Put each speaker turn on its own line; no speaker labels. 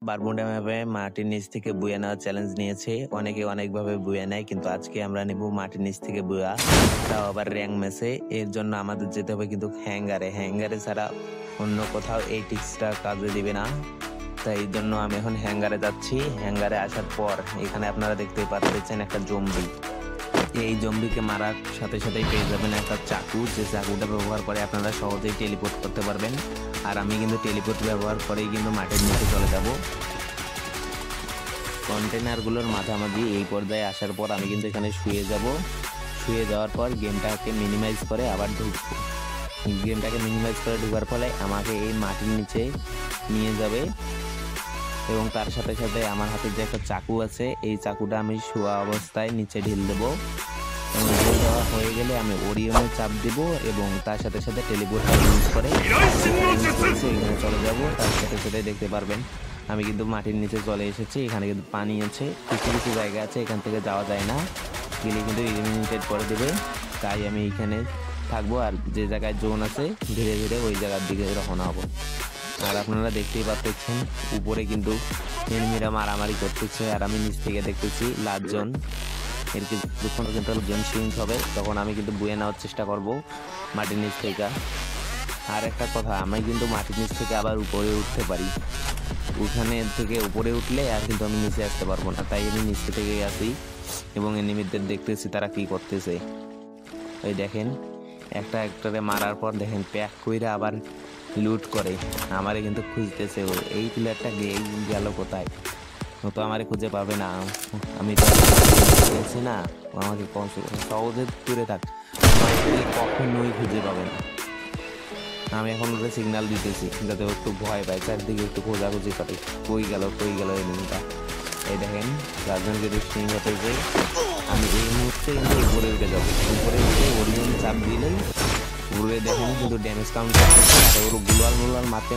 Bermuda ম্যাপে মাটির নিচ থেকে বুয়া নেওয়ার চ্যালেঞ্জ নিয়েছে। অনেকে অনেকভাবে বুয়া নেয়, কিন্তু আজকে আমরা নেব মাটির নিচ থেকে বুয়া, তাও আবার র্যাঙ্ক ম্যাচে। এর জন্য আমাদের যেতে হবে কিন্তু হ্যাঙ্গারে ছাড়া অন্য কোথাও এই টিক্সটা কাজে দিবে না। তাই এই জন্য আমি এখন হ্যাঙ্গারে যাচ্ছি। হ্যাঙ্গারে আসার পর এখানে আপনারা দেখতে পাচ্ছেন একটা জম্বি। এই জম্বিকে মারার সাথে সাথেই পেয়ে যাবেন একটা চাকু, যে চাকুটা ব্যবহার করে আপনারা সহজেই টেলিপোর্ট করতে পারবেন। আর আমি কিন্তু টেলিপোর্ট ব্যবহার করেই কিন্তু মাটির নিচে চলে যাব। কন্টেনারগুলোর মাঝামাঝি এই পর্যায়ে আসার পর আমি কিন্তু এখানে শুয়ে যাব। শুয়ে যাওয়ার পর গেমটাকে মিনিমাইজ করে আবার ঢুকবো। গেমটাকে মিনিমাইজ করে ঢুকার ফলে আমাকে এই মাটির নিচে নিয়ে যাবে, এবং তার সাথে সাথে আমার হাতে যে একটা চাকু আছে, এই চাকুটা আমি শোয়া অবস্থায় নিচে ঢিল দেবো। এবং ঢিল দেওয়া হয়ে গেলে আমি ওরিয়নে চাপ দেবো এবং তার সাথে সাথে টেলিপোর্টটা ইউজ করে এখানে চলে যাব। তার সাথে সাথে দেখতে পারবেন আমি কিন্তু মাটির নিচে চলে এসেছি। এখানে কিন্তু পানি আছে, কিছু কিছু জায়গা আছে এখান থেকে যাওয়া যায় না, গেলে কিন্তু এলিমিনেটেড করে দেবে। তাই আমি এখানে থাকবো, আর যে জায়গায় জোন আছে ধীরে ধীরে ওই জায়গার দিকে রওনা হবো। আর আপনারা দেখতেই পাচ্ছেন উপরে কিন্তু এনিমিরা মারামারি করতেছে, আর আমি নিচ থেকে দেখতেছি লাস্টজন। এর যখন কিন্তু জোন সুইং হবে তখন আমি কিন্তু বুয়ে নেওয়ার চেষ্টা করব মাটির নিচ থেকে। আর একটা কথা, আমি কিন্তু মাটির নিচ থেকে আবার উপরে উঠতে পারি। ওখানে থেকে উপরে উঠলে আর কিন্তু আমি নিচে আসতে পারবো না, তাই আমি নিচে থেকে আসি এবং এনিমিদের দেখতেছি তারা কি করতেছে। এই দেখেন একটা একটারে মারার পর দেখেন প্যাক কইরা আবার লুট করে আমারে কিন্তু খুঁজতেছে। এই প্লেয়ারটা গেল কোথায়, ও তো আমারে খুঁজে পাবে না। আমি তো বলছি না, ও আমাকে সহজে দূরে থাক, কখনোই খুঁজে পাবে না। আমি এখন ওদের সিগন্যাল দিতেছি যাতে ও একটু ভয় পায়, চারদিকে একটু খোঁজাখুঁজি করে কই গেল এনিমিটা। এই দেখেন রাজনকে দুষ্টিং হতেছে। আমি এই মুহূর্তে কিন্তু উপরে উঠে যাবো, উপরে উঠে ওরিয়ন চাপ দিলেই ঘুরে দেখেন কিন্তু ড্যামেজ কাউন্ট করতেছে, আর ওর গুলাল মারতে